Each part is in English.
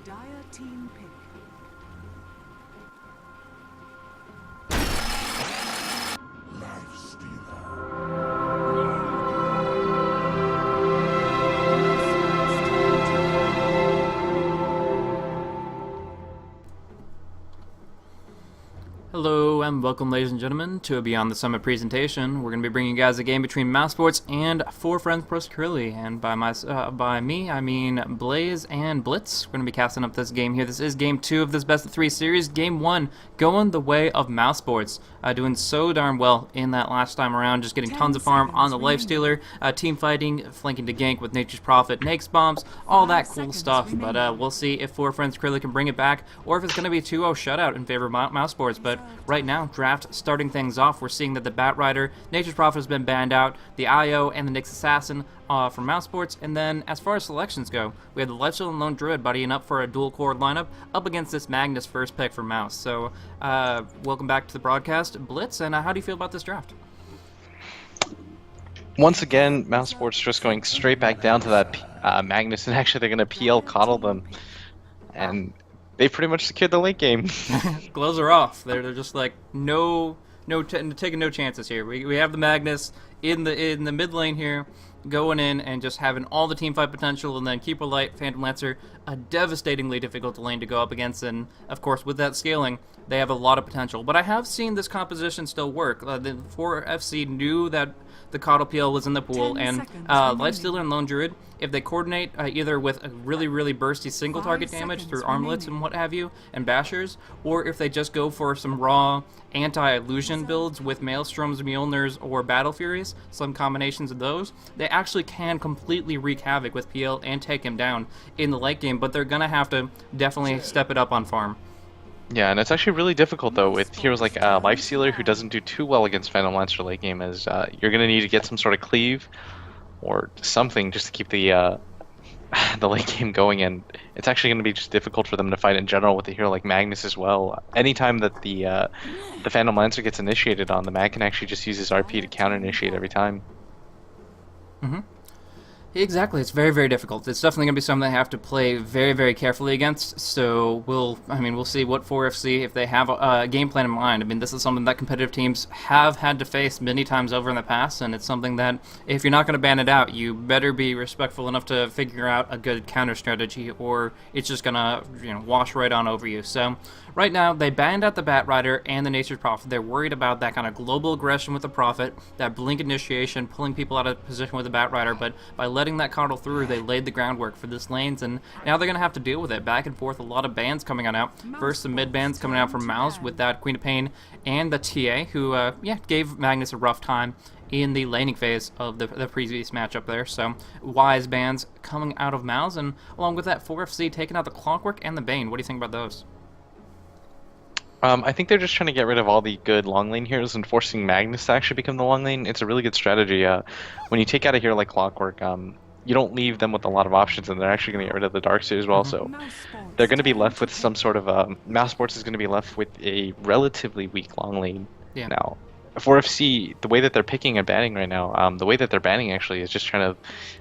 Dire team pick. Hello and welcome, ladies and gentlemen, to a Beyond the Summit presentation. We're going to be bringing you guys a game between Mouse Sports and Four Friends Pro Securely, and by me I mean Blaze and Blitz. We're going to be casting up this game here. This is game 2 of this best of 3 series. Game 1 going the way of Mouse Sports, doing so darn well in that last time around, just getting tons of farm on the Lifestealer, team fighting, flanking to gank with Nature's Prophet, Nakes bombs, all that cool stuff. But we'll see if Four Friends Securely can bring it back, or if it's going to be a 2-0 shutout in favor of Mouse Sports. But right now, draft starting things off, we're seeing that the Bat Rider, Nature's Prophet has been banned out, the IO, and the Nyx Assassin from Mouse Sports. And then, as far as selections go, we have the Lifesteal and Lone Druid buddying up for a dual core lineup up against this Magnus first pick for Mouse. So, welcome back to the broadcast, Blitz, and how do you feel about this draft? Once again, Mouse Sports just going straight back down to that Magnus, and actually they're going to PL coddle them. And they pretty much secured the late game. Gloves are off. They're just like taking no chances here. We have the Magnus in the mid lane here, going in and just having all the team fight potential, and then Keeper Light, Phantom Lancer, a devastatingly difficult lane to go up against, and of course with that scaling, they have a lot of potential. But I have seen this composition still work. The 4FC knew that the Coddle PL was in the pool, and Lifestealer and Lone Druid, if they coordinate either with a really bursty single target damage through armlets and what have you, and bashers, or if they just go for some raw anti-illusion builds with Maelstroms, Mjolnirs, or Battle Furies, some combinations of those, they actually can completely wreak havoc with PL and take him down in the late game. But they're gonna have to definitely step it up on farm. Yeah, and it's actually really difficult though with heroes like Lifestealer, who doesn't do too well against Phantom Lancer late game, as you're going to need to get some sort of cleave or something just to keep the the late game going, and it's actually going to be just difficult for them to fight in general with a hero like Magnus as well. Anytime that the Phantom Lancer gets initiated on, the Mag can actually just use his RP to counter initiate every time. Mm-hmm. Exactly, it's very difficult. It's definitely going to be something they have to play very carefully against. So we'll see what 4FC, if they have a game plan in mind. I mean, this is something that competitive teams have had to face many times over in the past, and it's something that if you're not going to ban it out, you better be respectful enough to figure out a good counter strategy, or it's just going to wash right on over you. So right now, they banned out the Bat Rider and the Nature's Prophet. They're worried about that kind of global aggression with the Prophet, that blink initiation, pulling people out of position with the Bat Rider, but by letting that coddle through, they laid the groundwork for this lanes, and now they're going to have to deal with it. Back and forth, a lot of bans coming on out. First, the mid bans coming out from Mouz with that Queen of Pain and the TA, who gave Magnus a rough time in the laning phase of the previous matchup there. So wise bans coming out of Mouz, and along with that, 4FC taking out the Clockwork and the Bane. What do you think about those? I think they're just trying to get rid of all the good long lane heroes and forcing Magnus to actually become the long lane. It's a really good strategy. When you take out a hero like Clockwork, you don't leave them with a lot of options, and they're actually going to get rid of the Darkseer as well. So they're going to be left with some sort of Mouse Sports is going to be left with a relatively weak long lane. Yeah. Now, 4FC, the way that they're picking and banning right now, the way that they're banning actually is just trying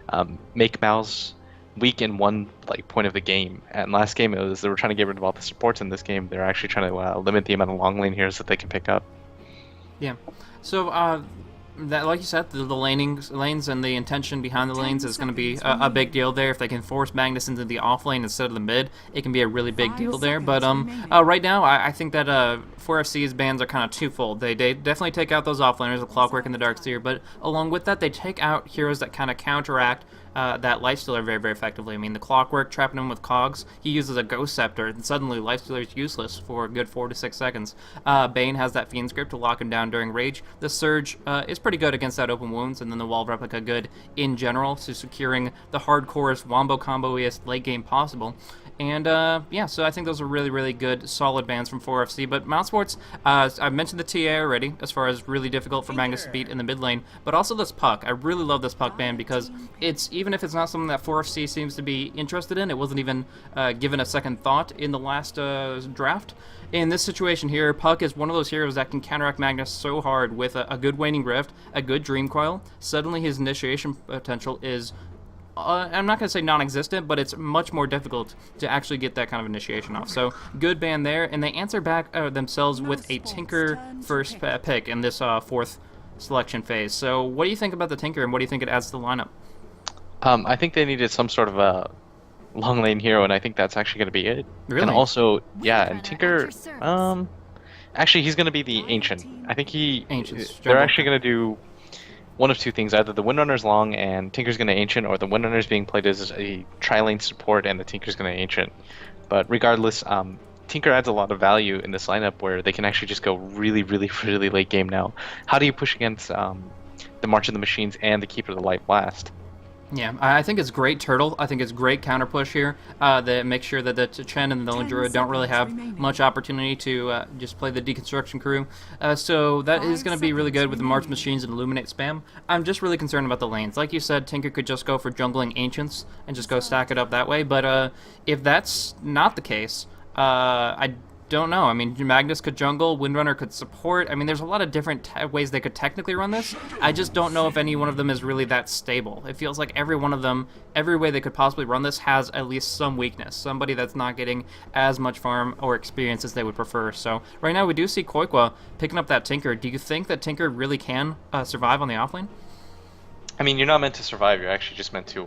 to make Mouse weak in one point of the game. And last game it was they were trying to get rid of all the supports. In this game they're actually trying to limit the amount of long lane heroes that they can pick up. Yeah. So that, like you said, the lanes and the intention behind the lanes is going to be a big deal there. If they can force Magnus into the off lane instead of the mid, it can be a really big deal there. But right now, I think that 4FC's bans are kind of twofold. They definitely take out those offlaners, the Clockwork and the Darkseer, but along with that, they take out heroes that kind of counteract that Lifestealer very effectively. I mean, the Clockwork, trapping him with Cogs, he uses a Ghost Scepter, and suddenly Lifestealer is useless for a good 4 to 6 seconds. Bane has that Fiend Script to lock him down during Rage. The Surge is pretty good against that open wounds, and then the Wall Replica good in general, so securing the hardcorest wombo combo-iest late game possible. And yeah, so I think those are really good, solid bans from 4FC. But Mouse Sports, I mentioned the TA already, as far as really difficult for Magnus to beat in the mid lane, but also this Puck. I really love this Puck ban because it's, even if it's not something that 4FC seems to be interested in, it wasn't even given a second thought in the last draft. In this situation here, Puck is one of those heroes that can counteract Magnus so hard with a good Waning Rift, a good Dream Coil. Suddenly his initiation potential is I'm not going to say non-existent, but it's much more difficult to actually get that kind of initiation off. So good ban there, and they answer back themselves with a Tinker first pick in this fourth selection phase. So what do you think about the Tinker, and what do you think it adds to the lineup? I think they needed some sort of a long lane hero, and I think that's actually going to be it. Really? And also, yeah, and Tinker, actually he's going to be the Ancient. I think they're actually going to do one of two things. Either the Windrunner's long and Tinker's going to Ancient, or the Windrunner's being played as a tri-lane support and the Tinker's going to Ancient. But regardless, Tinker adds a lot of value in this lineup where they can actually just go really, really, really late game now. How do you push against the March of the Machines and the Keeper of the Light Blast? Yeah, I think it's great Turtle. I think it's great counter push here that makes sure that the Chen and the Lone Druid don't really have much opportunity to just play the Deconstruction crew. So that is going to be really good with the March Machines and Illuminate spam. I'm just really concerned about the lanes. Like you said, Tinker could just go for jungling Ancients and just go stack it up that way. But if that's not the case, I don't know. I mean, Magnus could jungle, Windrunner could support. I mean, there's a lot of different ways they could technically run this. I just don't know if any one of them is really that stable. It feels like every one of them, every way they could possibly run this has at least some weakness. Somebody that's not getting as much farm or experience as they would prefer. So right now we do see Koikwa picking up that Tinker. Do you think that Tinker really can survive on the offlane? I mean, you're not meant to survive. You're actually just meant to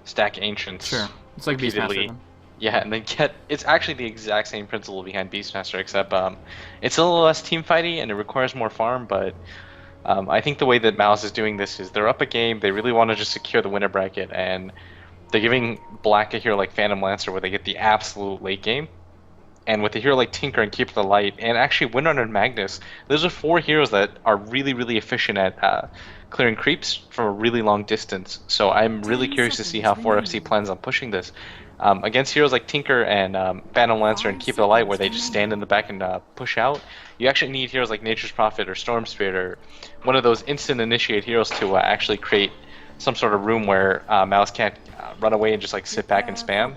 stack Ancients. Sure. It's like repeatedly. Beastmaster. Yeah, and then it's actually the exact same principle behind Beastmaster, except it's a little less team fighty and it requires more farm, but I think the way that Mouz is doing this is they're up a game, they really want to just secure the winner bracket, and they're giving Black a hero like Phantom Lancer where they get the absolute late game. And with a hero like Tinker and Keeper of the Light, and actually Windrunner and Magnus, those are four heroes that are really, really efficient at clearing creeps from a really long distance. So I'm really curious to see how 4FC plans on pushing this. Against heroes like Tinker and Phantom Lancer and Keep the Light, where they just stand in the back and push out, you actually need heroes like Nature's Prophet or Storm Spirit or one of those instant initiate heroes to actually create some sort of room where Mouz can't run away and just like sit back and spam.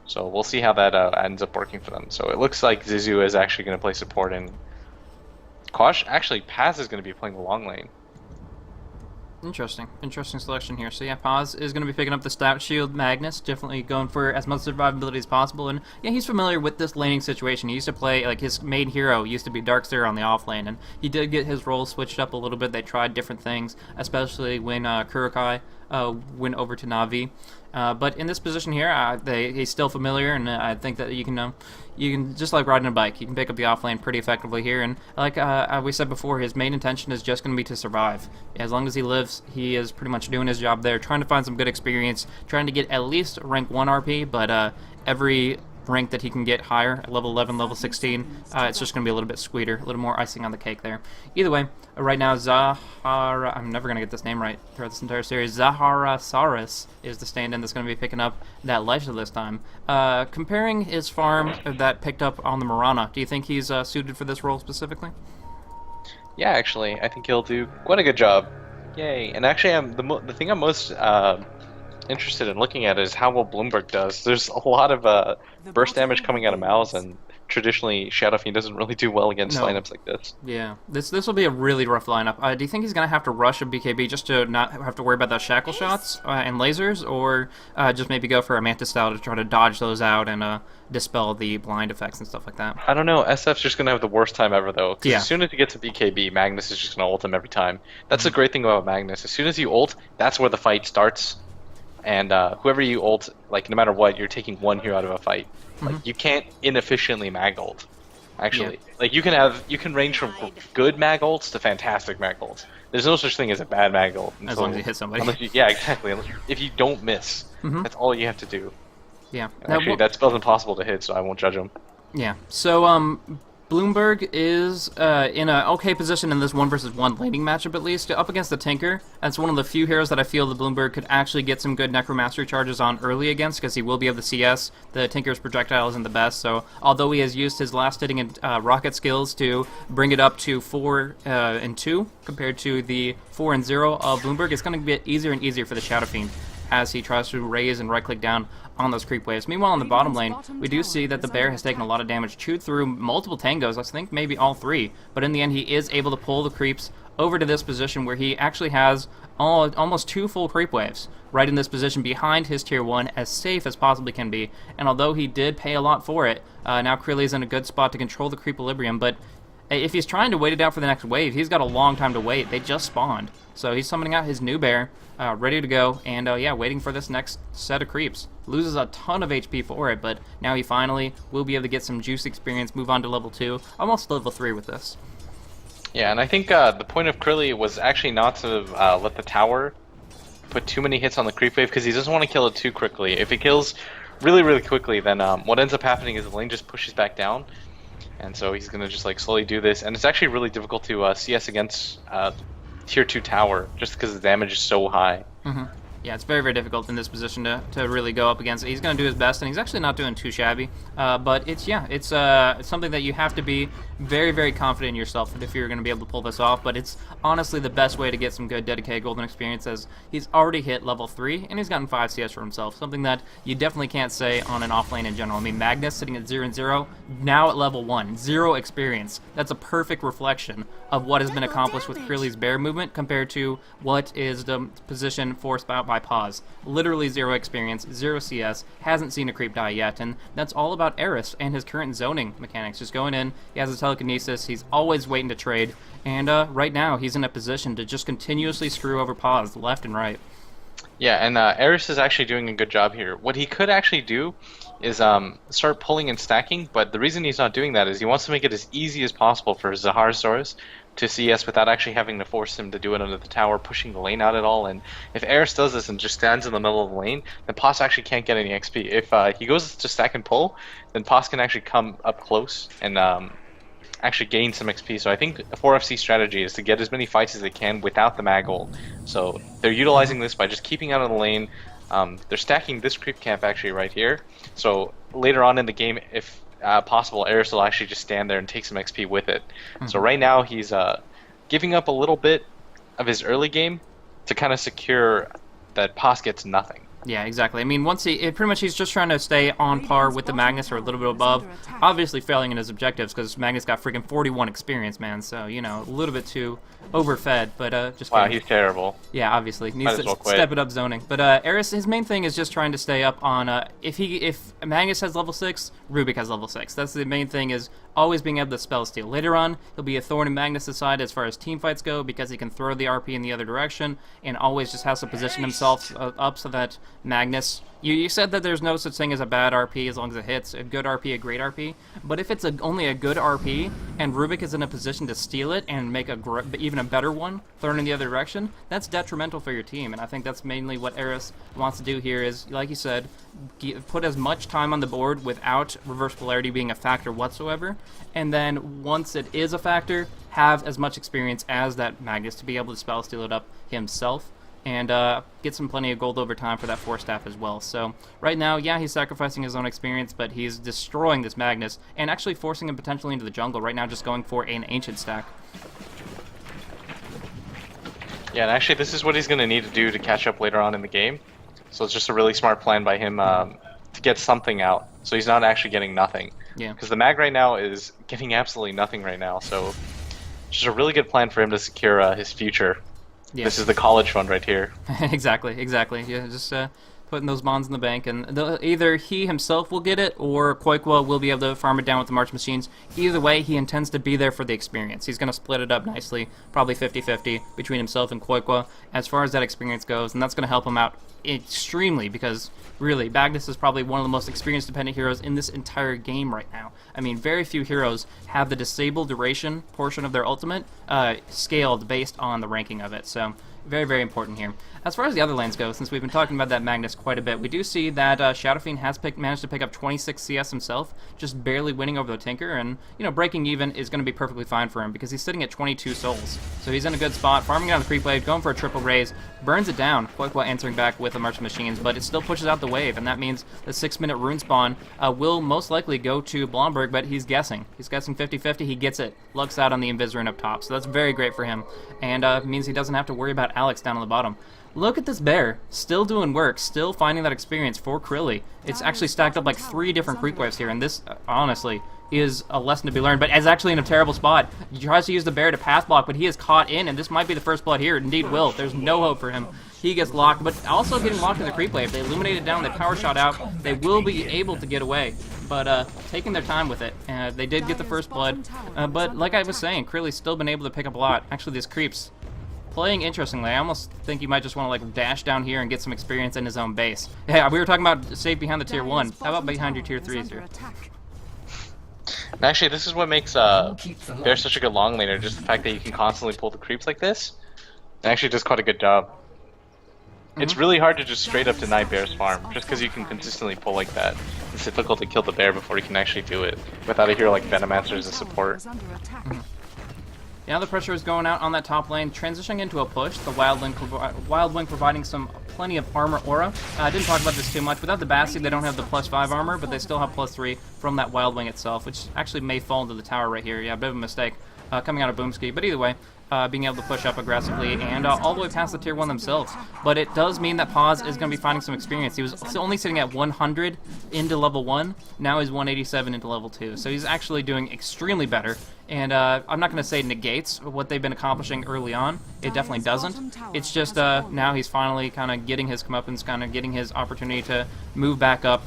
So we'll see how that ends up working for them. So it looks like Zizu is actually going to play support, and Quash, actually Paz is going to be playing the long lane. Interesting selection here. So yeah, Paz is going to be picking up the Stout Shield Magnus, definitely going for as much survivability as possible, and yeah, he's familiar with this laning situation. He used to play, like, his main hero used to be Darkseer on the offlane, and he did get his role switched up a little bit. They tried different things, especially when Kurokai went over to Na'Vi. But in this position here, he's still familiar, and I think that you can just like riding a bike, you can pick up the offlane pretty effectively here. And like we said before, his main intention is just going to be to survive. As long as he lives, he is pretty much doing his job there, trying to find some good experience, trying to get at least rank 1 RP, but every rank that he can get higher, at level 11, level 16, it's just going to be a little bit sweeter, a little more icing on the cake there. Either way, right now, Zahara, I'm never going to get this name right throughout this entire series, Zahara Saris is the stand-in that's going to be picking up that Leisha this time. Comparing his farm that picked up on the Mirana, do you think he's suited for this role specifically? Yeah, actually, I think he'll do quite a good job. Yay. And actually, the thing I'm most interested in looking at is how well Bloomberg does. There's a lot of burst damage coming out of Mouz, and traditionally Shadow Fiend doesn't really do well against lineups like this. Yeah, this will be a really rough lineup. Do you think he's going to have to rush a BKB just to not have to worry about those shackle shots and lasers, or just maybe go for a Mantis style to try to dodge those out and dispel the blind effects and stuff like that? I don't know. SF's just going to have the worst time ever, though. Because yeah. As soon as he gets a BKB, Magnus is just going to ult him every time. That's the great thing about Magnus. As soon as you ult, that's where the fight starts. And whoever you ult, like, no matter what, you're taking one hero out of a fight. Like, you can't inefficiently mag ult, actually. Yeah. Like, you can range from good mag ults to fantastic mag ults. There's no such thing as a bad mag ult. As long as you hit somebody. Yeah, exactly. If you don't miss, that's all you have to do. Yeah. Actually, that spell's impossible to hit, so I won't judge him. Yeah. So, Bloomberg is in an okay position in this 1-versus-1 laning matchup, at least, up against the Tinker. That's one of the few heroes that I feel that Bloomberg could actually get some good Necromastery charges on early against, because he will be able to CS. The Tinker's projectile isn't the best, so although he has used his last hitting and rocket skills to bring it up to 4 and 2, compared to the 4 and 0 of Bloomberg, it's going to get easier and easier for the Shadow Fiend as he tries to raise and right-click down on those creep waves. Meanwhile, in the bottom lane, we do see that the bear has taken a lot of damage, chewed through multiple tangos, I think maybe all 3, but in the end he is able to pull the creeps over to this position where he actually has almost 2 full creep waves right in this position behind his tier 1, as safe as possibly can be. And although he did pay a lot for it, now Krilli's in a good spot to control the creep equilibrium, but if he's trying to wait it out for the next wave, he's got a long time to wait. They just spawned. So he's summoning out his new bear, ready to go, and yeah, waiting for this next set of creeps. Loses a ton of HP for it, but now he finally will be able to get some juice experience, move on to level 2, almost level 3 with this. Yeah, and I think the point of Krilli was actually not to let the tower put too many hits on the creep wave, because he doesn't want to kill it too quickly. If it kills really, really quickly, then what ends up happening is the lane just pushes back down, and so he's going to just like slowly do this, and it's actually really difficult to CS against tier 2 tower, just because the damage is so high. Yeah, it's very, very difficult in this position to really go up against it. He's going to do his best, and he's actually not doing too shabby. But it's something that you have to be very, very confident in yourself if you're going to be able to pull this off. But it's honestly the best way to get some good dedicated golden experience, as he's already hit level 3, and he's gotten 5 CS for himself. Something that you definitely can't say on an off lane in general. I mean, Magnus sitting at 0 and 0, now at level 1, 0 experience. That's a perfect reflection of what has been accomplished with Krilli's bear movement compared to what is the position forced out by Pause. Literally 0 experience, 0 CS, hasn't seen a creep die yet, and that's all about Eris and his current zoning mechanics. Just going in, he has his telekinesis, he's always waiting to trade, and right now he's in a position to just continuously screw over Pause left and right. Yeah, and Eris is actually doing a good job here. What he could actually do is start pulling and stacking, but the reason he's not doing that is he wants to make it as easy as possible for Zaharasaurus to CS without actually having to force him to do it under the tower, pushing the lane out at all. And if Eris does this and just stands in the middle of the lane, then Pos actually can't get any XP. If he goes to stack and pull, then Pos can actually come up close and actually gain some XP. So I think 4FC strategy is to get as many fights as they can without the mag ult. So they're utilizing this by just keeping out of the lane. They're stacking this creep camp actually right here. So later on in the game, if possible, Eris will actually just stand there and take some XP with it. So right now he's giving up a little bit of his early game to kind of secure that Pos gets nothing. Yeah, exactly. I mean, pretty much he's just trying to stay on par with the Magnus or a little bit above. Obviously failing in his objectives because Magnus got freaking 41 experience, man. So, you know, a little bit too overfed, but just wow, kidding. He's terrible. Yeah, obviously. Needs to well step it up zoning. But Eris, his main thing is just trying to stay up on, if Magnus has level 6, Rubik has level 6. That's the main thing, is always being able to spell steal. Later on, he'll be a thorn in Magnus' side as far as team fights go, because he can throw the RP in the other direction and always just has to position himself up so that Magnus... You said that there's no such thing as a bad RP as long as it hits. A good RP, a great RP. But if it's only a good RP and Rubik is in a position to steal it and make even a better one, thrown in the other direction, that's detrimental for your team. And I think that's mainly what Eris wants to do here is, like you said, put as much time on the board without reverse polarity being a factor whatsoever. And then once it is a factor, have as much experience as that Magnus to be able to spell steal it up himself. And get some plenty of gold over time for that 4 staff as well. So right now, yeah, he's sacrificing his own experience, but he's destroying this Magnus and actually forcing him potentially into the jungle. Right now, just going for an ancient stack. Yeah, and actually, this is what he's going to need to do to catch up later on in the game. So it's just a really smart plan by him to get something out. So he's not actually getting nothing. Yeah. Because the mag right now is getting absolutely nothing right now. So it's just a really good plan for him to secure his future. Yeah. This is the college fund right here. Exactly. Yeah, just putting those bonds in the bank, and either he himself will get it, or Koikwa will be able to farm it down with the March machines. Either way, he intends to be there for the experience. He's going to split it up nicely, probably 50-50 between himself and Koikwa as far as that experience goes, and that's going to help him out extremely, because really, Magnus is probably one of the most experience-dependent heroes in this entire game right now. I mean, very few heroes have the disable duration portion of their ultimate scaled based on the ranking of it, so very, very important here. As far as the other lanes go, since we've been talking about that Magnus quite a bit, we do see that Shadow Fiend has managed to pick up 26 CS himself, just barely winning over the Tinker, and, you know, breaking even is going to be perfectly fine for him, because he's sitting at 22 souls. So he's in a good spot, farming out the creep wave, going for a triple raise, burns it down, Koikwa answering back with the March machines, but it still pushes out the wave, and that means the 6-minute rune spawn will most likely go to Blomberg, but he's guessing. He's guessing 50-50, he gets it, lucks out on the Invis rune up top, so that's very great for him, and means he doesn't have to worry about Alex down on the bottom. look at this bear. Still doing work, still finding that experience for Krilly. It's actually stacked up like 3 different creep waves here, and this, honestly, is a lesson to be learned, but is actually in a terrible spot. He tries to use the bear to path block, but he is caught in, and this might be the first blood here. Indeed will. There's no hope for him. He gets locked, but also getting locked in the creep wave. They illuminate it down, they power shot out. They will be able to get away, but taking their time with it. They did get the first blood, but like I was saying, Krilly's still been able to pick up a lot. Actually, these creeps playing interestingly. I almost think you might just want to like dash down here and get some experience in his own base. Yeah, we were talking about safe behind the tier 1. How about behind your tier 3s here? And actually, this is what makes Bear such a good long laner, just the fact that you can constantly pull the creeps like this. It actually does quite a good job. It's really hard to just straight up deny Bear's farm, just because you can consistently pull like that. It's difficult to kill the bear before you can actually do it, without a hero like Venomancer as a support. Yeah, the pressure is going out on that top lane, transitioning into a push. The Wild Wing providing some plenty of armor aura. I didn't talk about this too much. Without the Bastion, they don't have the +5 armor, but they still have +3 from that Wild Wing itself, which actually may fall into the tower right here. Yeah, a bit of a mistake coming out of Boomski. But either way, being able to push up aggressively and all the way past the tier 1 themselves. But it does mean that Paz is going to be finding some experience. He was only sitting at 100 into level 1. Now he's 187 into level 2. So he's actually doing extremely better. And I'm not going to say negates what they've been accomplishing early on. It definitely doesn't. It's just now he's finally kind of getting his comeuppance, kind of getting his opportunity to move back up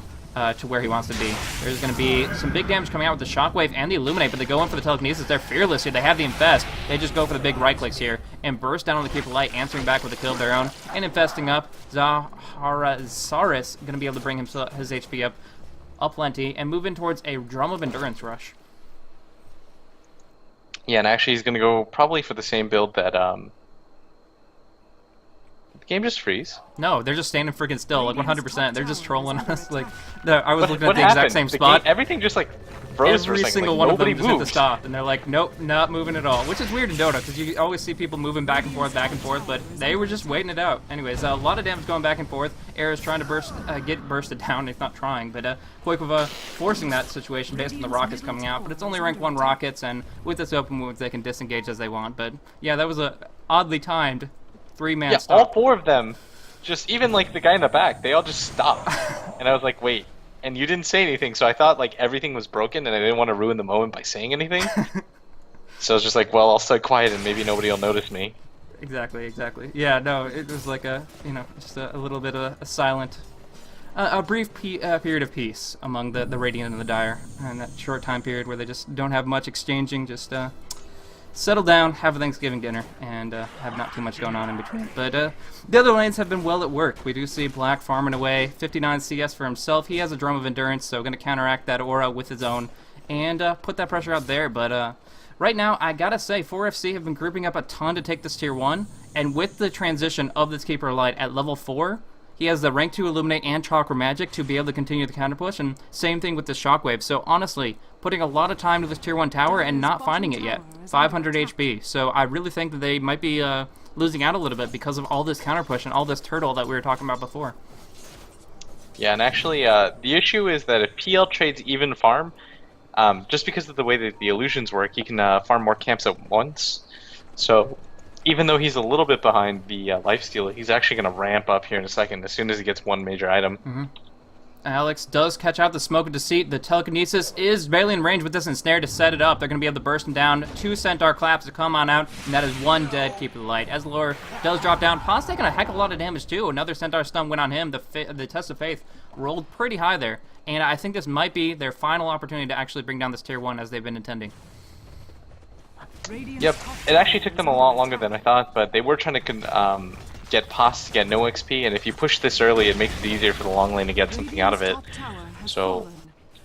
to where he wants to be. There's going to be some big damage coming out with the Shockwave and the Illuminate, but they go in for the Telekinesis. They're fearless here. They have the Infest. They just go for the big right clicks here and burst down on the Keeper Light, answering back with a kill of their own and infesting up. Zaharasaurus going to be able to bring his HP up plenty and move in towards a Drum of Endurance rush. Yeah, and actually he's going to go probably for the same build that the game just freeze. No, they're just standing freaking still, like 100%. They're just trolling us. Like, I was looking at the happened? exact same spot. Everything just like froze for a Every second. single like, one of them nobody just hit the moved. stop, and they're like, nope, not moving at all. Which is weird in Dota, because you always see people moving back and forth, but they were just waiting it out. Anyways, a lot of damage going back and forth. Era's trying to get bursted down, if not trying, but Koikova forcing that situation based on the rockets coming out, but it's only rank 1 rockets, and with this open moves, they can disengage as they want. But yeah, that was a oddly timed 3-man stop. All 4 of them, just even like the guy in the back, they all just stopped. And I was like, wait. And you didn't say anything, so I thought like everything was broken, and I didn't want to ruin the moment by saying anything. So I was just like, well, I'll stay quiet, and maybe nobody will notice me. Exactly. Yeah, no, it was like just a little bit of a silent, a brief period of peace among the Radiant and the Dire, and that short time period where they just don't have much exchanging, just settle down, have a Thanksgiving dinner, and have not too much going on in between. But the other lanes have been well at work. We do see Black farming away, 59 CS for himself. He has a Drum of Endurance, so going to counteract that aura with his own and put that pressure out there. But right now, I gotta say, 4FC have been grouping up a ton to take this tier 1, and with the transition of this Keeper Light at level 4, he has the rank 2 Illuminate and Chakra Magic to be able to continue the counter push, and same thing with the Shockwave. So honestly, putting a lot of time to this tier 1 tower and not finding it yet. 500 HP. So I really think that they might be losing out a little bit because of all this counter push and all this turtle that we were talking about before. Yeah, and actually, the issue is that if PL trades even farm, just because of the way that the illusions work, he can farm more camps at once. So even though he's a little bit behind the lifesteal, he's actually going to ramp up here in a second as soon as he gets one major item. Alex does catch out the Smoke of Deceit. The Telekinesis is barely in range with this ensnare to set it up. They're going to be able to burst him down. 2 Centaur claps to come on out, and that is 1 dead Keeper of the Light. As Lore does drop down, Paz taking a heck of a lot of damage too. Another Centaur stun went on him. The Test of Faith rolled pretty high there, and I think this might be their final opportunity to actually bring down this tier 1 as they've been intending. Yep, it actually took them a lot longer than I thought, but they were trying to get Paz to get no XP, and if you push this early, it makes it easier for the long lane to get something out of it. So,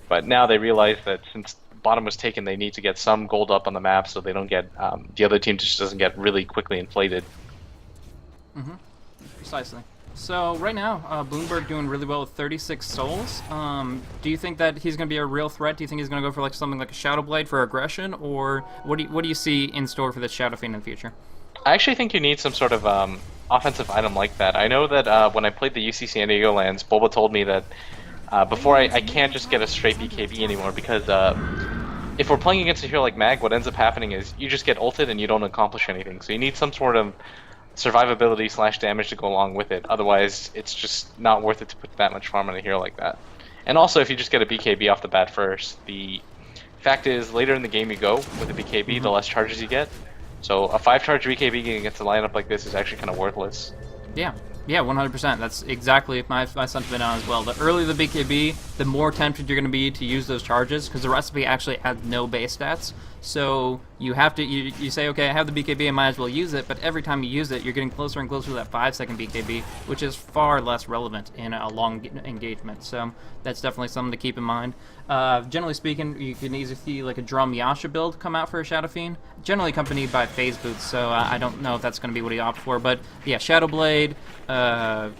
but now they realize that since bottom was taken, they need to get some gold up on the map so they don't get, the other team just doesn't get really quickly inflated. Precisely. So right now, Bloomberg doing really well with 36 souls. Do you think that he's going to be a real threat? Do you think he's going to go for like something like a Shadow Blade for aggression, or what do you see in store for this Shadow Fiend in the future? I actually think you need some sort of offensive item like that. I know that when I played the UC San Diego lands, Boba told me that before I can't just get a straight BKB anymore because if we're playing against a hero like Mag, what ends up happening is you just get ulted and you don't accomplish anything. So you need some sort of survivability slash damage to go along with it. Otherwise, it's just not worth it to put that much farm on a hero like that. And also, if you just get a BKB off the bat first, the fact is later in the game you go with a BKB, the less charges you get. So a 5-charge BKB against a lineup like this is actually kind of worthless. Yeah. Yeah, 100%. That's exactly my sentiment on as well. The earlier the BKB, the more tempted you're going to be to use those charges, because the recipe actually has no base stats. So you have to, you say, okay, I have the BKB, I might as well use it, but every time you use it, you're getting closer and closer to that 5-second BKB, which is far less relevant in a long engagement. So that's definitely something to keep in mind. Generally speaking, you can easily see like a Drum Yasha build come out for a Shadow Fiend, generally accompanied by Phase Boots, so I don't know if that's going to be what he opts for, but yeah, Shadow Blade, the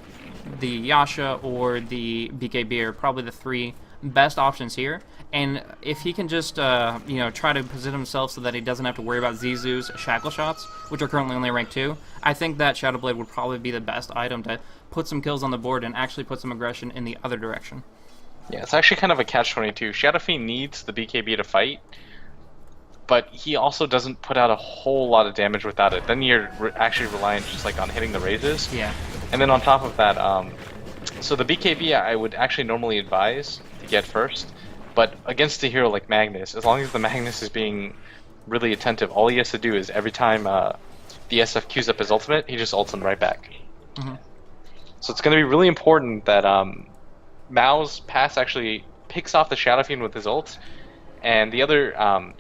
Yasha, or the BKB are probably the 3 best options here. And if he can just, you know, try to position himself so that he doesn't have to worry about Zizou's Shackle Shots, which are currently only rank 2, I think that Shadow Blade would probably be the best item to put some kills on the board and actually put some aggression in the other direction. Yeah, it's actually kind of a catch-22. Shadow Fiend needs the BKB to fight, but he also doesn't put out a whole lot of damage without it. Then you're actually reliant just like on hitting the raises. Yeah. And then on top of that, so the BKB I would actually normally advise to get first. But against a hero like Magnus, as long as the Magnus is being really attentive, all he has to do is every time the SF queues up his ultimate, he just ults him right back. So it's going to be really important that Mouz pass actually picks off the Shadow Fiend with his ult, and the other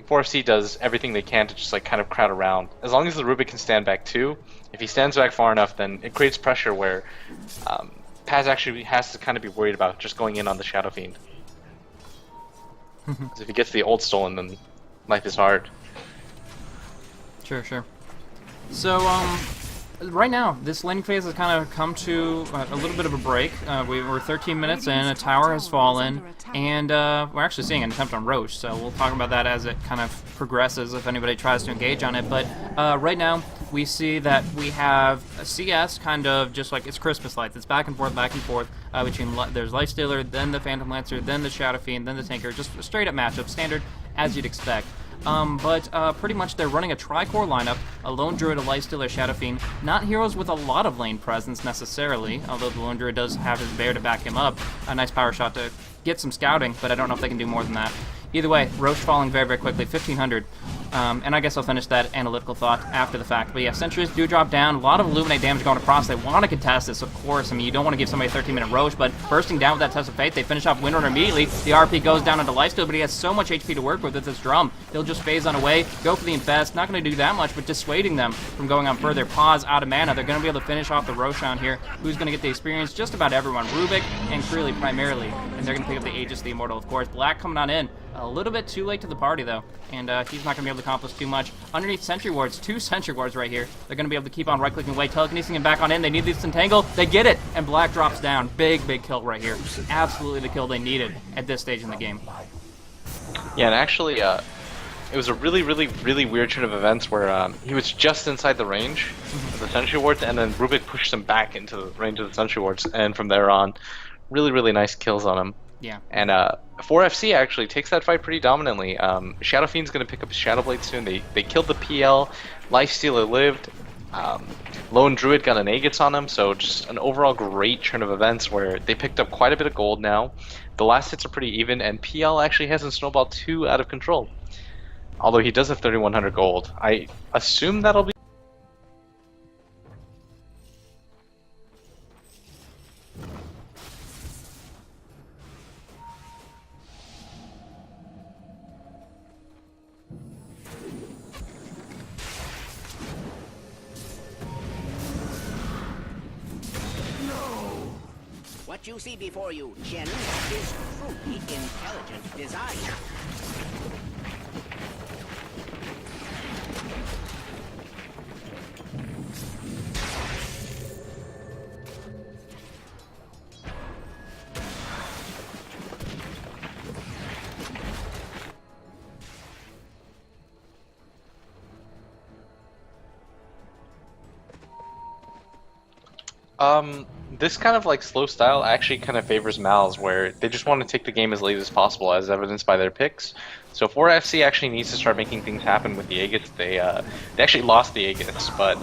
4FC does everything they can to just like kind of crowd around. As long as the Rubik can stand back too, if he stands back far enough, then it creates pressure where Paz actually has to kind of be worried about just going in on the Shadow Fiend. Because if he gets the ult stolen, then life is hard. Sure. So, right now, this laning phase has kind of come to a little bit of a break. We're 13 minutes in, a tower has fallen, and we're actually seeing an attempt on Roche, so we'll talk about that as it kind of progresses if anybody tries to engage on it. But right now, we see that we have a CS kind of just like it's Christmas lights. It's back and forth between there's Lifestealer, then the Phantom Lancer, then the Shadow Fiend, then the Tanker. Just a straight up matchup, standard as you'd expect. But pretty much they're running a tri-core lineup, a Lone Druid, a Lifestealer, Shadow Fiend. Not heroes with a lot of lane presence necessarily, although the Lone Druid does have his bear to back him up. A nice power shot to get some scouting, but I don't know if they can do more than that. Either way, Roche falling very, very quickly, 1,500. And I guess I'll finish that analytical thought after the fact. But yeah, Sentries do drop down. A lot of Illuminate damage going across. They want to contest this, of course. I mean, you don't want to give somebody a 13-minute Roche, but bursting down with that Test of Fate, they finish off Windrunner immediately. The RP goes down into Lifesteal, but he has so much HP to work with this drum. He'll just phase on away, go for the Infest. Not going to do that much, but dissuading them from going on further. Pause, out of mana. They're going to be able to finish off the Roshan here. Who's going to get the experience? Just about everyone. Rubik and Creeley primarily. And they're going to pick up the Aegis, the Immortal, of course. Black coming on in. A little bit too late to the party, though, and he's not going to be able to accomplish too much. Underneath Sentry Wards, 2 Sentry Wards right here. They're going to be able to keep on right-clicking away, telekinesing him back on in. They need this Entangle. They get it, and Black drops down. Big, big kill right here. Absolutely the kill they needed at this stage in the game. Yeah, and actually, it was a really, really, really weird turn of events where he was just inside the range of the Sentry Wards, and then Rubik pushed him back into the range of the Sentry Wards, and from there on, really, really nice kills on him. Yeah. And 4FC actually takes that fight pretty dominantly. Shadow Fiend's going to pick up his Shadow Blade soon. They killed the PL. Lifestealer lived. Lone Druid got an Aegis on him, so just an overall great turn of events where they picked up quite a bit of gold now. The last hits are pretty even, and PL actually hasn't snowballed too out of control. Although he does have 3,100 gold. I assume that'll be... What you see before you, Jin, is truly intelligent design. This kind of like slow style actually kind of favors Mal's, where they just want to take the game as late as possible, as evidenced by their picks. So 4FC actually needs to start making things happen with the Aegis. They actually lost the Aegis, but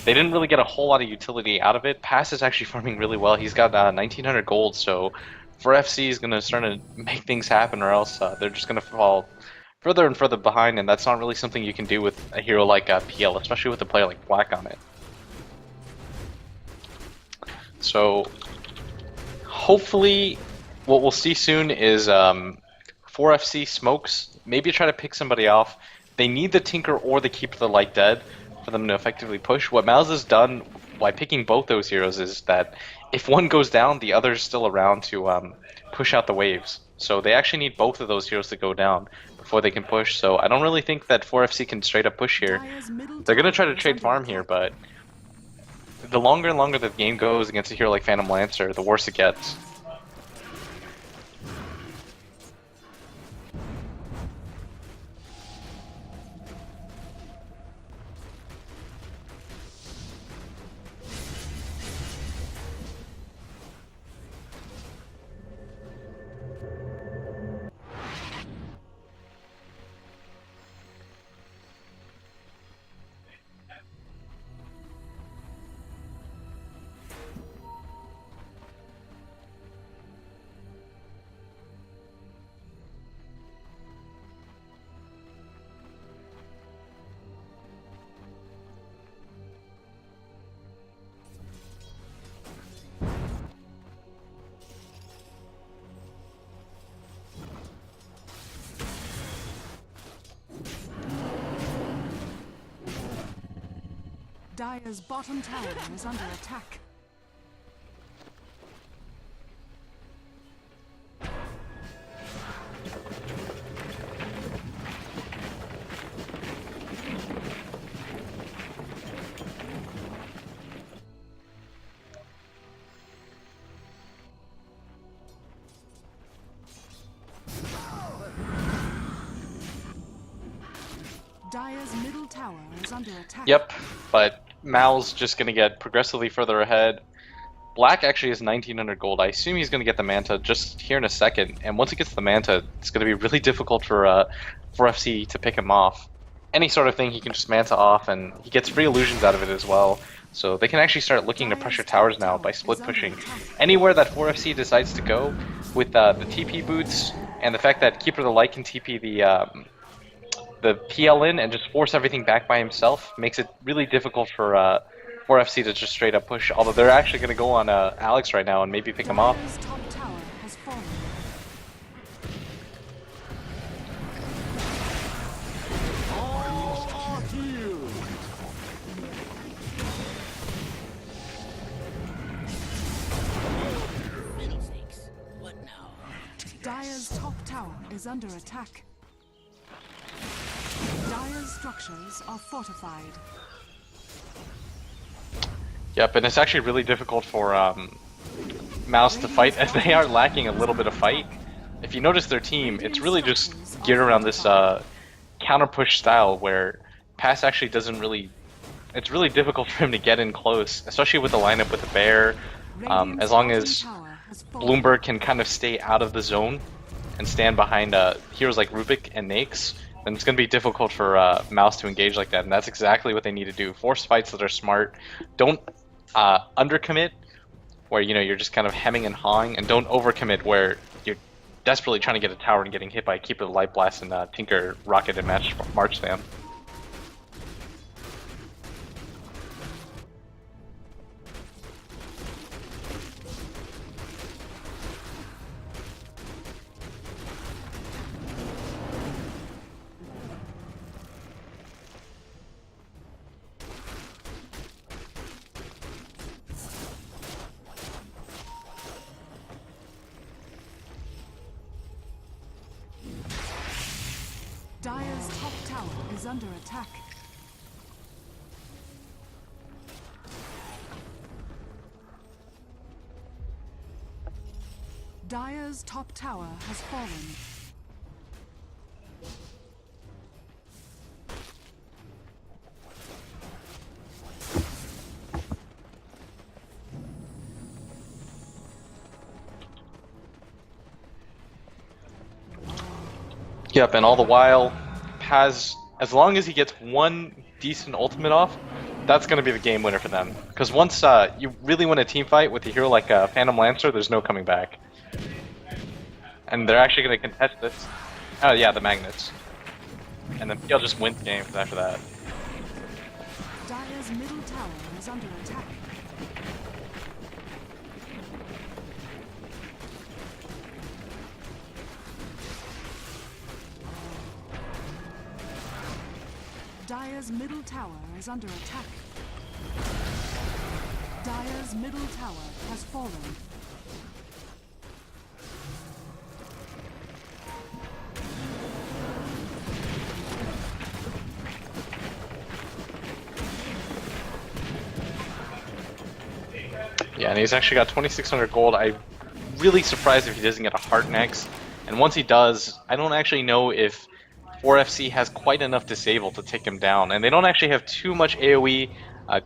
they didn't really get a whole lot of utility out of it. Pass is actually farming really well. He's got 1900 gold, so for FC is going to start to make things happen, or else they're just going to fall further and further behind, and that's not really something you can do with a hero like PL, especially with a player like Black on it. So hopefully what we'll see soon is 4FC smokes, maybe try to pick somebody off. They need the Tinker or the Keeper of the Light dead for them to effectively push. What Mouz has done by picking both those heroes is that if one goes down, the other's still around to push out the waves. So they actually need both of those heroes to go down before they can push. So I don't really think that 4FC can straight up push here. They're going to try to trade farm here, but the longer and longer the game goes against a hero like Phantom Lancer, the worse it gets. Dire's bottom tower is under attack. Dire's middle tower is under attack. Yep, but Mouz just going to get progressively further ahead. Black actually has 1900 gold. I assume he's going to get the Manta just here in a second. And once he gets the Manta, it's going to be really difficult for FC to pick him off. Any sort of thing he can just Manta off, and he gets free illusions out of it as well. So they can actually start looking to pressure towers now by split pushing. Anywhere that 4FC decides to go with the TP boots and the fact that Keeper of the Light can TP the PL in and just force everything back by himself makes it really difficult for 4FC to just straight up push. Although they're actually going to go on Alex right now and maybe pick him off. Dire's top tower has fallen. Fiddlesticks. What now? Dire's top tower is under attack. Dire's structures are fortified. Yep, and it's actually really difficult for Mouz to fight as they are lacking a little bit of fight. If you notice their team, it's really just geared around this counter push style where Pass actually doesn't really... It's really difficult for him to get in close, especially with the lineup with the Bear. As long as Bloomberg can kind of stay out of the zone and stand behind heroes like Rubik and Nakes, then it's going to be difficult for Mouz to engage like that, and that's exactly what they need to do. Force fights that are smart. Don't undercommit, where you're just kind of hemming and hawing, and don't overcommit where you're desperately trying to get a tower and getting hit by Keeper of the Light Blast and Tinker, Rocket, and March Spam. Dire's top tower is under attack. Dire's top tower has fallen. Yep, and all the while, Paz, as long as he gets one decent ultimate off, that's going to be the game winner for them. Because once you really win a team fight with a hero like Phantom Lancer, there's no coming back. And they're actually going to contest this. Oh yeah, the magnets. And then PL just wins games after that. Dire's middle tower is under attack. Dire's middle tower is under attack. Dire's middle tower has fallen. Yeah, and he's actually got 2,600 gold. I'm really surprised if he doesn't get a heart next. And once he does, I don't actually know if 4FC has quite enough disable to take him down. And they don't actually have too much AoE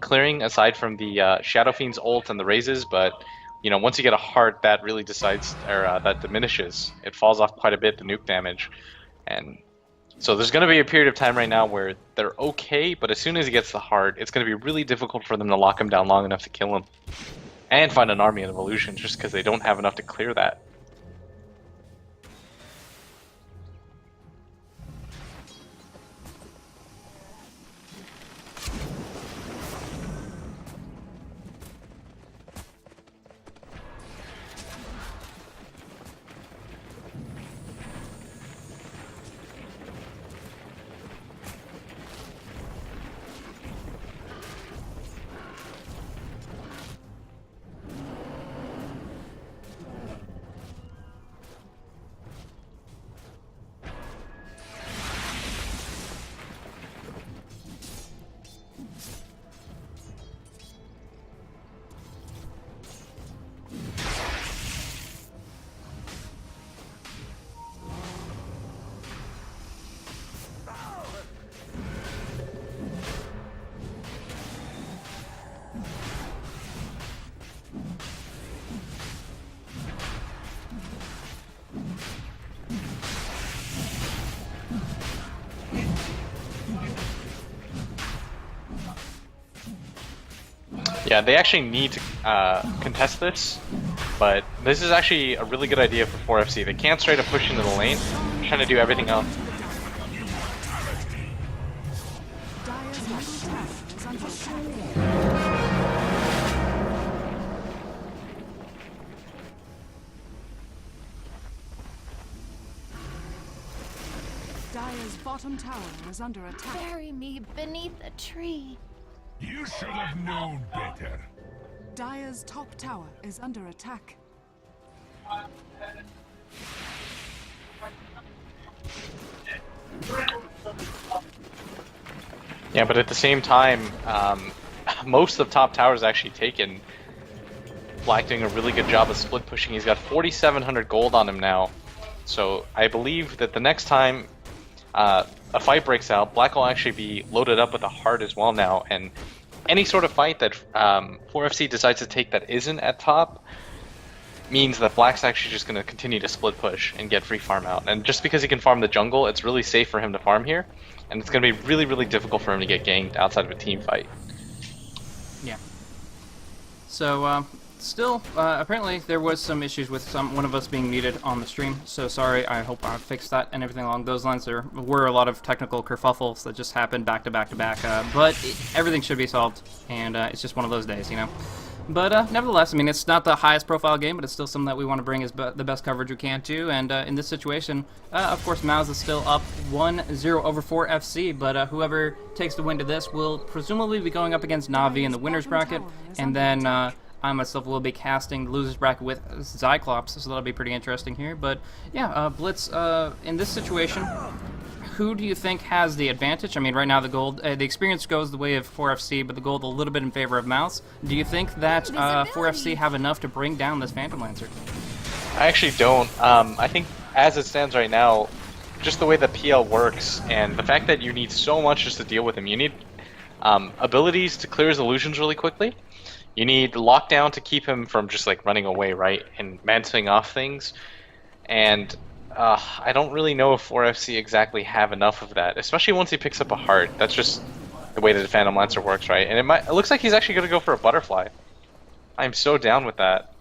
clearing aside from the Shadow Fiend's ult and the raises, but you know, once you get a heart, that really decides, or that diminishes. It falls off quite a bit, the nuke damage. And so there's going to be a period of time right now where they're okay, but as soon as he gets the heart, it's going to be really difficult for them to lock him down long enough to kill him. And find an army of illusions, just because they don't have enough to clear that. Yeah, they actually need to contest this, but this is actually a really good idea for 4FC. They can't straight up push into the lane, they're trying to do everything else. Dire's middle tower is under attack. Dire's bottom tower is under attack. Bury me beneath a tree. You should have known better. Dire's top tower is under attack. Yeah, but at the same time, most of top tower is actually taken. Black doing a really good job of split pushing. He's got 4,700 gold on him now. So I believe that the next time a fight breaks out, Black will actually be loaded up with a heart as well now, and any sort of fight that 4FC decides to take that isn't at top means that Black's actually just going to continue to split push and get free farm out. And just because he can farm the jungle, it's really safe for him to farm here, and it's going to be really, really difficult for him to get ganked outside of a team fight. Yeah. So, still, apparently there was some issues with one of us being muted on the stream, so sorry, I hope I fixed that and everything along those lines. There were a lot of technical kerfuffles that just happened back to back to back, but everything should be solved, and it's just one of those days, you know. But nevertheless, I mean, it's not the highest profile game, but it's still something that we want to bring as the best coverage we can to, and in this situation, of course, Mouz is still up 1-0 over 4FC, but whoever takes the win to this will presumably be going up against Na'Vi in the winner's bracket, and then I myself will be casting the loser's bracket with Cyclops, so that'll be pretty interesting here. But yeah, Blitz, in this situation, who do you think has the advantage? I mean, right now the gold, the experience goes the way of 4FC, but the gold a little bit in favor of Mouz. Do you think that 4FC have enough to bring down this Phantom Lancer? I actually don't. I think as it stands right now, just the way the PL works, and the fact that you need so much just to deal with him, you need abilities to clear his illusions really quickly. You need lockdown to keep him from just like running away, right, and mantling off things. And I don't really know if 4FC exactly have enough of that, especially once he picks up a heart. That's just the way that the Phantom Lancer works, right? And it looks like he's actually going to go for a butterfly. I'm so down with that.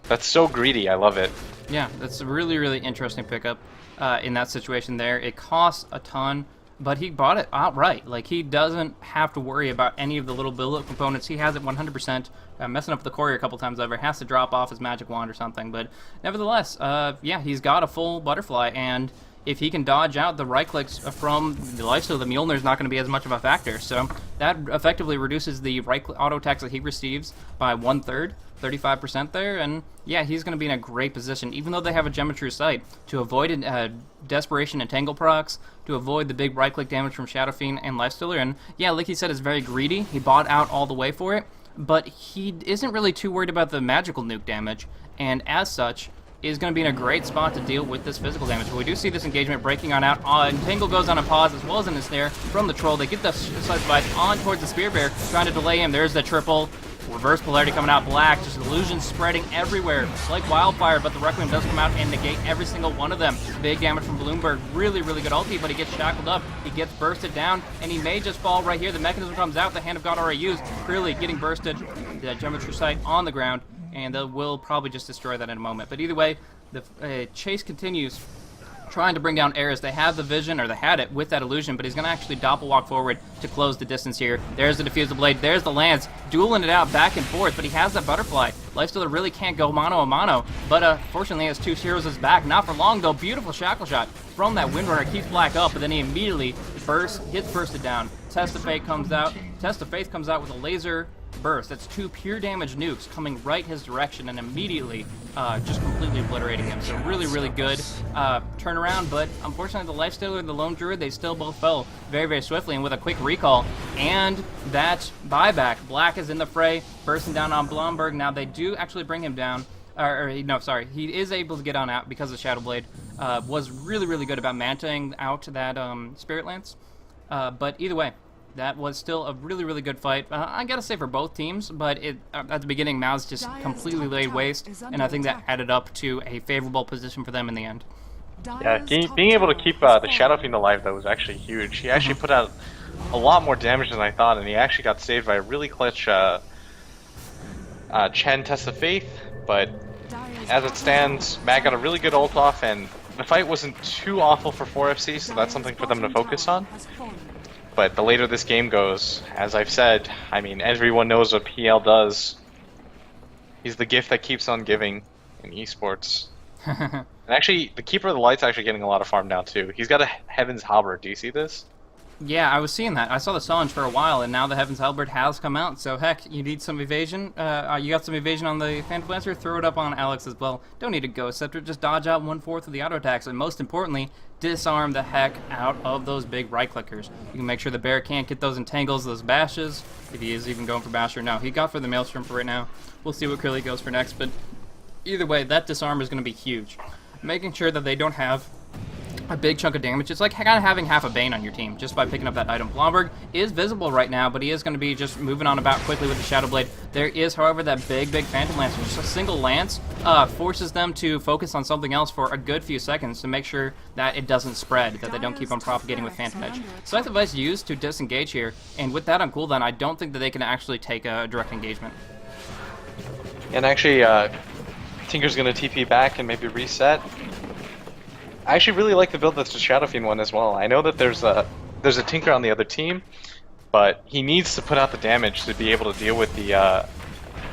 That's so greedy. I love it. Yeah, that's a really, really interesting pickup in that situation there. It costs a ton, but he bought it outright. Like, he doesn't have to worry about any of the little build-up components. He has it 100%. Messing up the courier a couple times over. Has to drop off his magic wand or something. But nevertheless, yeah, he's got a full butterfly, and if he can dodge out the right clicks from the lifesteal, the Mjolnir's not going to be as much of a factor. So that effectively reduces the right auto attacks that he receives by 1/3. 35% there, and yeah, he's going to be in a great position, even though they have a Geometry Sight, to avoid Desperation and Tangle procs, to avoid the big right-click damage from Shadow Fiend and Lifestealer, and yeah, like he said, is very greedy. He bought out all the way for it, but he isn't really too worried about the magical nuke damage, and as such, is going to be in a great spot to deal with this physical damage. But we do see this engagement breaking on out. Tangle goes on a pause as well as in a snare from the Troll. They get the Slice Device on towards the Spear Bear, trying to delay him. There's the triple. Reverse polarity coming out black, just illusions spreading everywhere like wildfire, but the Requiem does come out and negate every single one of them. Big damage from Bloomberg, really, really good ulti, but he gets shackled up, he gets bursted down, and he may just fall right here. The mechanism comes out, the Hand of God already used, clearly getting bursted, the Geometry Sight on the ground, and they will probably just destroy that in a moment. But either way, the chase continues, trying to bring down Ares. They have the vision, or they had it with that illusion, but he's going to actually doppel walk forward to close the distance here. There's the Diffuse the Blade, there's the Lance, dueling it out back and forth, but he has that butterfly. Lifestealer really can't go mano a mano, but fortunately he has two heroes his back. Not for long though, beautiful shackle shot from that Windrunner, keeps Black up, but then he immediately gets bursted down. Test of Faith comes out with a laser burst. That's two pure damage nukes coming right his direction and immediately just completely obliterating him. So really, really good turnaround, but unfortunately the Lifestealer and the Lone Druid, they still both fell very, very swiftly, and with a quick recall and that buyback, Black is in the fray, bursting down on Blomberg. Now they do actually bring him down, he is able to get on out because of Shadow Blade. Was really, really good about manting out that Spirit Lance. But either way, that was still a really, really good fight. I gotta say for both teams, but at the beginning, Mouz just completely laid waste, and I think that added up to a favorable position for them in the end. Yeah, being able to keep the Shadow Fiend alive, though, was actually huge. He actually put out a lot more damage than I thought, and he actually got saved by a really clutch Chen Test of Faith, but as it stands, Matt got a really good ult off, and the fight wasn't too awful for 4FC, so that's something for them to focus on. But the later this game goes, as I've said, I mean, everyone knows what PL does. He's the gift that keeps on giving in esports. And actually, the Keeper of the Light's actually getting a lot of farm now, too. He's got a Heaven's Halberd. Do you see this? Yeah, I was seeing that. I saw the challenge for a while, and now the Heaven's Halberd has come out. So, heck, you need some evasion. You got some evasion on the Phantom Lancer? Throw it up on Alex as well. Don't need a Ghost Scepter. Just dodge out 1/4 of the auto attacks. And most importantly, disarm the heck out of those big right clickers. You can make sure the bear can't get those entangles, those bashes. If he is even going for basher. No, he got for the Maelstrom for right now. We'll see what Curly goes for next. But either way, that disarm is going to be huge. Making sure that they don't have a big chunk of damage. It's like kind of having half a Bane on your team just by picking up that item. Blomberg is visible right now, but he is going to be just moving on about quickly with the Shadow Blade. There is, however, that big Phantom Lancer. Just a single lance forces them to focus on something else for a good few seconds to make sure that it doesn't spread, that they don't keep on propagating with Phantom Edge. Scythe Device used to disengage here, and with that on cooldown, I don't think that they can actually take a direct engagement. And actually, Tinker's going to TP back and maybe reset. I actually really like the build that's the Shadow Fiend one as well. I know that there's a Tinker on the other team, but he needs to put out the damage to be able to deal with the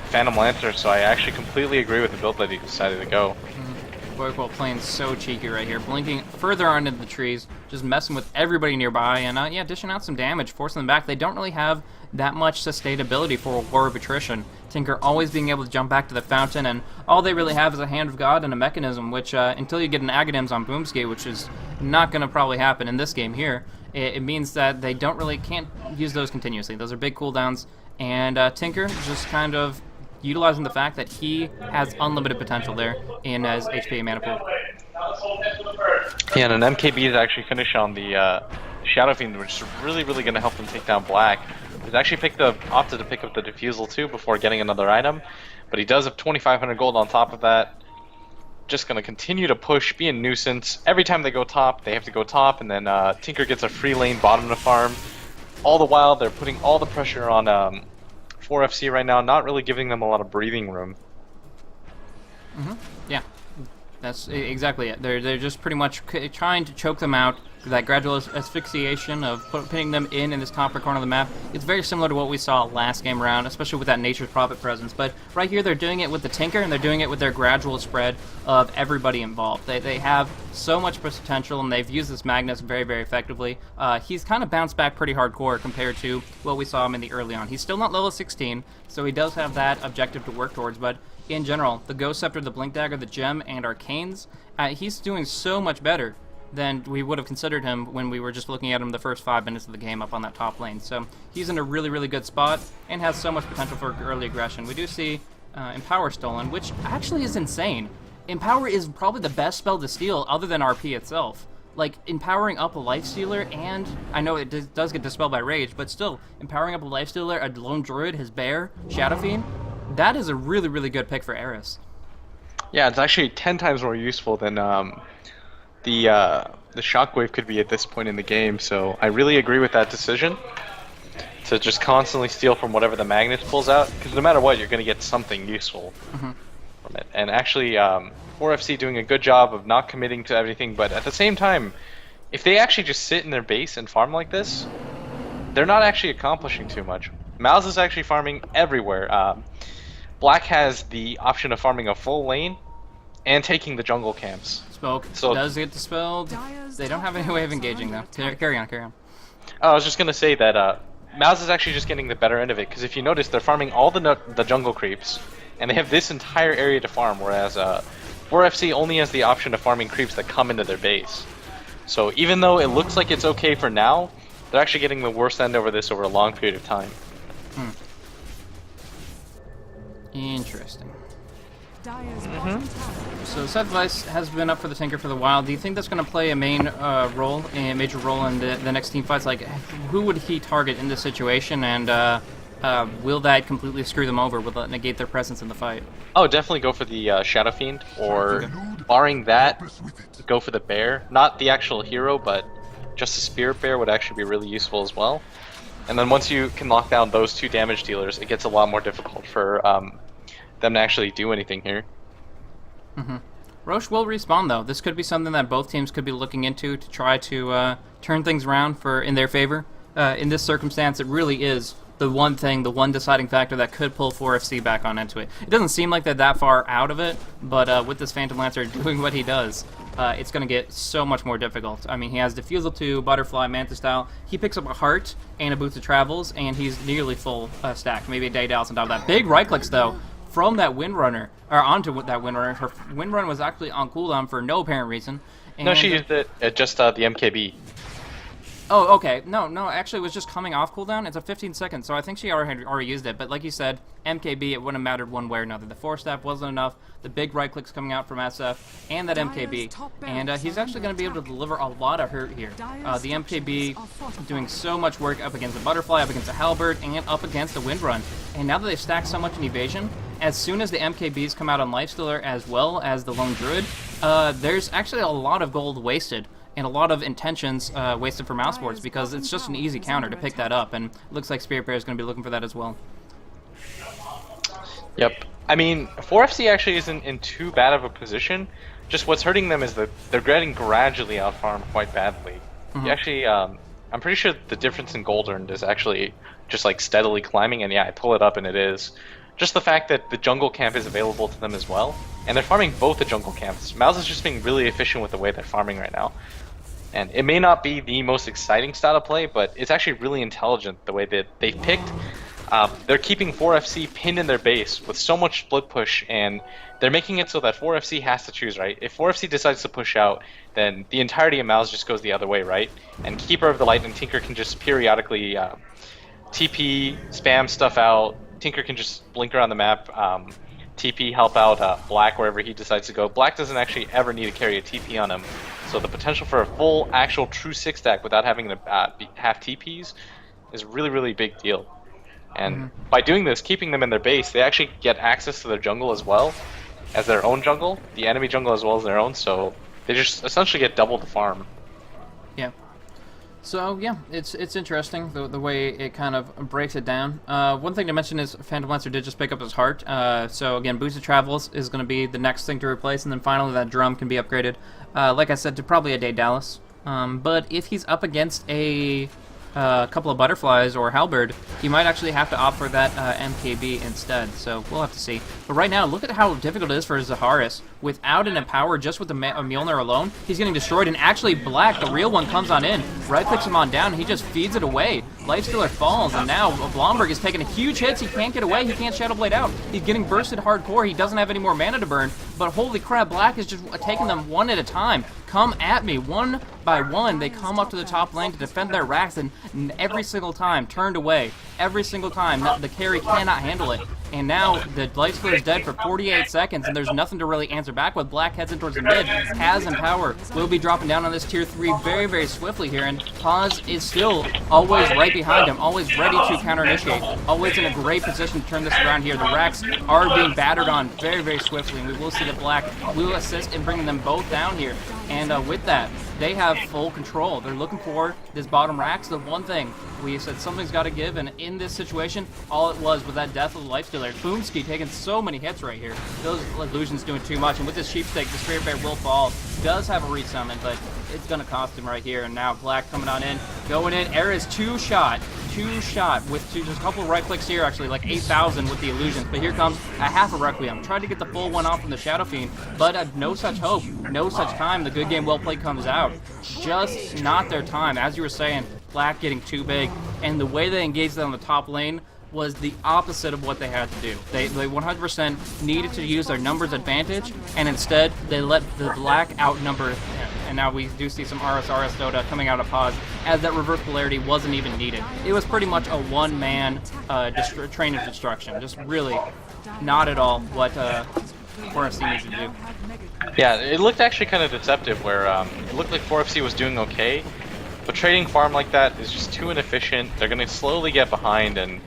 Phantom Lancer, so I actually completely agree with the build that he decided to go. Boyquil playing so cheeky right here, blinking further on into the trees, just messing with everybody nearby, and yeah, dishing out some damage, forcing them back. They don't really have that much sustainability for a war of attrition. Tinker always being able to jump back to the fountain, and all they really have is a Hand of God and a mechanism, which until you get an Aghanim's on Boomskate, which is not going to probably happen in this game here, it means that they can't use those continuously. Those are big cooldowns, and Tinker just kind of utilizing the fact that he has unlimited potential there in his HP and mana pool. Yeah, and an MKB is actually finish on the Shadow Fiend, which is really, really going to help them take down Black. He's actually opted to pick up the Diffusal too before getting another item, but he does have 2,500 gold on top of that. just going to continue to push, be a nuisance. Every time they go top, they have to go top, and then Tinker gets a free lane bottom to farm. All the while, they're putting all the pressure on 4FC right now, not really giving them a lot of breathing room. Yeah, that's exactly it. They're just pretty much trying to choke them out. That gradual asphyxiation of pinning them in this top right corner of the map. It's very similar to what we saw last game around, especially with that Nature's Prophet presence. But right here, they're doing it with the Tinker, and they're doing it with their gradual spread of everybody involved. They have so much potential, and they've used this Magnus very, very effectively. He's kind of bounced back pretty hardcore compared to what we saw him in the early on. He's still not level 16, so he does have that objective to work towards, but in general, the Ghost Scepter, the Blink Dagger, the Gem, and Arcanes, he's doing so much better than we would have considered him when we were just looking at him the first 5 minutes of the game up on that top lane. So he's in a really, really good spot and has so much potential for early aggression. We do see Empower stolen, which actually is insane. Empower is probably the best spell to steal other than RP itself. Like, empowering up a Lifestealer, and I know it does get dispelled by Rage, but still, empowering up a Lifestealer, a Lone Druid, his Bear, Shadow Fiend, that is a really, really good pick for Eris. Yeah, it's actually 10 times more useful than the Shockwave could be at this point in the game, so I really agree with that decision to just constantly steal from whatever the Magnet pulls out, because no matter what, you're going to get something useful from it. And actually, 4FC doing a good job of not committing to everything, but at the same time, if they actually just sit in their base and farm like this, they're not actually accomplishing too much. Mouz is actually farming everywhere. Black has the option of farming a full lane and taking the jungle camps. Smoke So- does get dispelled. They don't have any way of engaging, though. Carry on, carry on. I was just gonna say that Mouz is actually just getting the better end of it, because if you notice, they're farming all the jungle creeps, and they have this entire area to farm, whereas 4FC only has the option of farming creeps that come into their base. So even though it looks like it's okay for now, they're actually getting the worst end over this over a long period of time. Interesting. Dire's bottom tower. So Seth Weiss has been up for the Tinker for the while. Do you think that's going to play a major role in the next team fights? Like, who would he target in this situation, and will that completely screw them over? Will that negate their presence in the fight? Oh, definitely go for the Shadow Fiend, or barring that, go for the Bear. Not the actual hero, but just a Spirit Bear would actually be really useful as well. And then once you can lock down those 2 damage dealers, it gets a lot more difficult for them to actually do anything here. Roche will respawn, though. This could be something that both teams could be looking into to try to turn things around in their favor. In this circumstance, it really is the one deciding factor that could pull 4FC back on into it. It doesn't seem like they're that far out of it, but with this Phantom Lancer doing what he does, it's going to get so much more difficult. I mean, he has Diffusal 2, Butterfly, Manta Style. He picks up a Heart and a Boots of Travels, and he's nearly full stack. Maybe a Daedalus on top of that. Big right clicks, though, from that Windrunner, or onto that Windrunner. Her Windrun was actually on colddown for no apparent reason. And No, she used it at just the MKB. Oh, okay. No, actually it was just coming off cooldown. It's a 15 seconds, so I think she already used it. But like you said, MKB, it wouldn't have mattered one way or another. The 4-step wasn't enough. The big right clicks coming out from SF, and that MKB. And he's actually going to be able to deliver a lot of hurt here. The MKB doing so much work up against the Butterfly, up against the Halberd, and up against the Windrun. And now that they've stacked so much in evasion, as soon as the MKBs come out on Lifestealer as well as the Lone Druid, there's actually a lot of gold wasted. And a lot of intentions wasted for mouse boards, because it's just an easy counter to pick that up, and it looks like Spirit Bear is going to be looking for that as well. Yep. I mean, 4FC actually isn't in too bad of a position. Just what's hurting them is that they're getting gradually out-farmed quite badly. You actually, I'm pretty sure the difference in gold earned is actually just like steadily climbing, and yeah, I pull it up and it is. Just the fact that the jungle camp is available to them as well, and they're farming both the jungle camps. Mouz is just being really efficient with the way they're farming right now. And it may not be the most exciting style of play, but it's actually really intelligent the way that they've picked. They're keeping 4FC pinned in their base with so much split push, and they're making it so that 4FC has to choose, right? If 4FC decides to push out, then the entirety of Mouz just goes the other way, right? And Keeper of the Light and Tinker can just periodically TP, spam stuff out. Tinker can just blink around the map, TP, help out Black wherever he decides to go. Black doesn't actually ever need to carry a TP on him, so the potential for a full, actual, true 6-stack without having to have TPs is a really, really big deal. And by doing this, keeping them in their base, they actually get access to their jungle as well. as their own jungle, the enemy jungle as well as their own, so they just essentially get double the farm. Yeah. So yeah, it's interesting the way it kind of breaks it down. One thing to mention is Phantom Lancer did just pick up his heart. So again, Boosted Travels is going to be the next thing to replace, and then finally that drum can be upgraded. Like I said, to probably a Daedalus. But if he's up against a couple of Butterflies or Halberd, he might actually have to opt for that MKB instead. So we'll have to see. But right now, look at how difficult it is for Zaharis. Without an Empower, just with the Mjolnir alone, he's getting destroyed. And actually, Black, the real one, comes on in, right-clicks him on down, and he just feeds it away. Lifestealer falls, and now Blomberg is taking huge hits. He can't get away. He can't Shadow Blade out. He's getting bursted hardcore. He doesn't have any more mana to burn. But holy crap, Black is just taking them one at a time. Come at me. One by one, they come up to the top lane to defend their racks, and every single time, turned away. Every single time, the carry cannot handle it. And now the Lifestealer is dead for 48 seconds, and there's nothing to really answer back with. Black heads in towards the mid, has Empower, will be dropping down on this tier 3 very, very swiftly here, and Paz is still always right behind him, always ready to counter-initiate, always in a great position to turn this around here. The racks are being battered on very, very swiftly, and we will see that Black will assist in bringing them both down here, and with that, they have full control. They're looking for this bottom racks. The one thing we said something's got to give, and in this situation, all it was that death of the Lifestealer. Boomski taking so many hits right here. Those illusions doing too much, and with this Sheepstake, the Spirit Bear will fall. Does have a resummon, but it's going to cost him right here. And now Black coming on in, going in. Air is two shot with just a couple of right clicks here, actually, like 8,000 with the illusions. But here comes a half a Requiem. Tried to get the full one off from the Shadow Fiend, but no such hope, no such time. The good game well played comes out. Just not their time. As you were saying, Black getting too big, and the way they engaged them on the top lane was the opposite of what they had to do. They 100% needed to use their numbers advantage, and instead they let the Black outnumber him. And now we do see some RS Dota coming out of Paz, as that reverse polarity wasn't even needed. It was pretty much a one-man train of destruction. Just really not at all what 4FC needs to do. Yeah, it looked actually kind of deceptive where it looked like 4FC was doing okay, but trading farm like that is just too inefficient. They're going to slowly get behind, and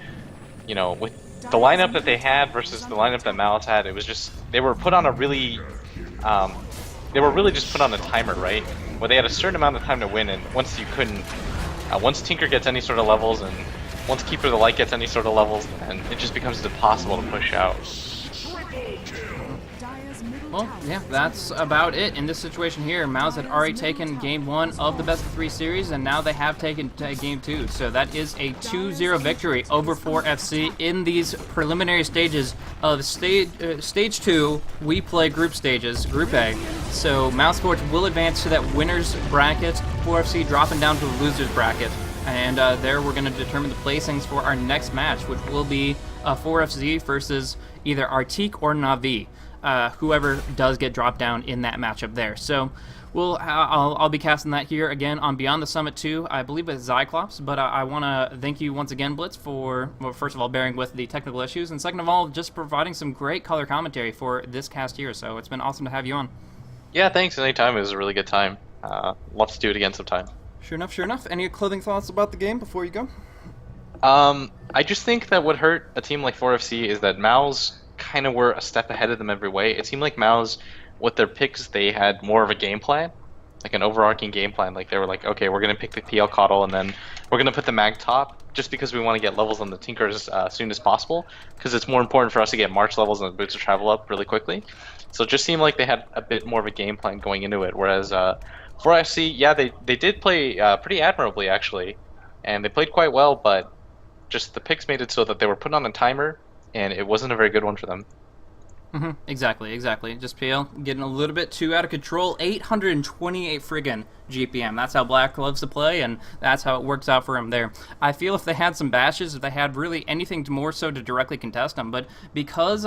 you know, with the lineup that they had versus the lineup that Malice had, it was just, they were put on a really, they were really just put on a timer, right? Where they had a certain amount of time to win, and once you couldn't, once Tinker gets any sort of levels, and once Keeper of the Light gets any sort of levels, then it just becomes impossible to push out. Well, yeah, that's about it in this situation here. Mouz had already taken Game 1 of the Best of 3 series, and now they have taken Game 2. So that is a 2-0 victory over 4FC in these preliminary stages of Stage 2. We play group stages, Group A. So Mouse Sports will advance to that winner's bracket, 4FC dropping down to the loser's bracket. And there we're going to determine the placings for our next match, which will be 4FC versus either Artique or Na'Vi. Whoever does get dropped down in that matchup there. So I'll be casting that here again on Beyond the Summit 2, I believe it's Zyclops, but I want to thank you once again, Blitz, for, well, first of all, bearing with the technical issues, and second of all, just providing some great color commentary for this cast here. So it's been awesome to have you on. Yeah, thanks. Anytime. It was a really good time. Love to do it again sometime. Sure enough, sure enough. Any clothing thoughts about the game before you go? I just think that what hurt a team like 4FC is that Mouz kind of were a step ahead of them every way. It seemed like Mouz, with their picks, they had more of a game plan, like an overarching game plan. Like they were like, okay, we're going to pick the PL Coddle, and then we're going to put the Mag top, just because we want to get levels on the Tinkers as soon as possible, because it's more important for us to get March levels and the Boots of Travel up really quickly. So it just seemed like they had a bit more of a game plan going into it, whereas 4FC, yeah, they did play pretty admirably, actually, and they played quite well, but just the picks made it so that they were put on a timer, and it wasn't a very good one for them. Exactly. Just PL getting a little bit too out of control. 828 friggin' GPM. That's how Black loves to play, and that's how it works out for him there. I feel if they had some bashes, if they had really anything more so to directly contest him, but because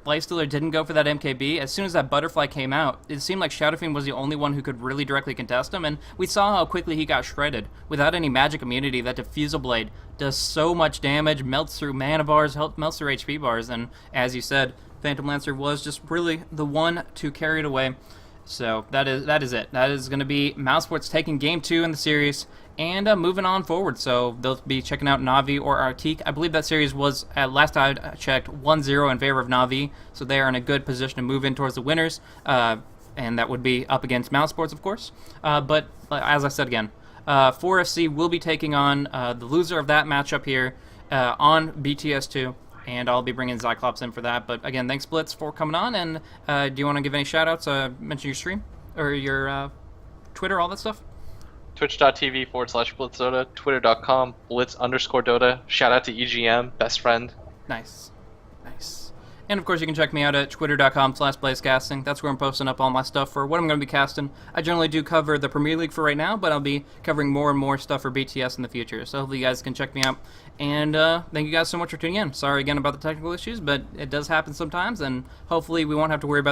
Lifestealer didn't go for that MKB, as soon as that Butterfly came out, it seemed like Shadow Fiend was the only one who could really directly contest him, and we saw how quickly he got shredded. Without any magic immunity, that Diffusal Blade does so much damage, melts through mana bars, melts through HP bars, and as you said, Phantom Lancer was just really the one to carry it away. So that is it. That is going to be Mouse Sports taking Game 2 in the series, And moving on forward, so they'll be checking out Na'Vi or Arctique. I believe that series was, at last I checked, 1-0 in favor of Na'Vi, so they are in a good position to move in towards the winners, and that would be up against Mouse Sports, of course. But as I said again, 4FC will be taking on the loser of that matchup here on BTS2, and I'll be bringing Cyclops in for that. But again, thanks Blitz for coming on, and do you want to give any shout-outs, mention your stream, or your Twitter, all that stuff? Twitch.tv/BlitzDota, Twitter.com, Blitz_Dota. Shout out to EGM, best friend. Nice. And of course, you can check me out at twitter.com/blazecasting. That's where I'm posting up all my stuff for what I'm going to be casting. I generally do cover the Premier League for right now, but I'll be covering more and more stuff for BTS in the future. So hopefully you guys can check me out. And thank you guys so much for tuning in. Sorry again about the technical issues, but it does happen sometimes, and hopefully we won't have to worry about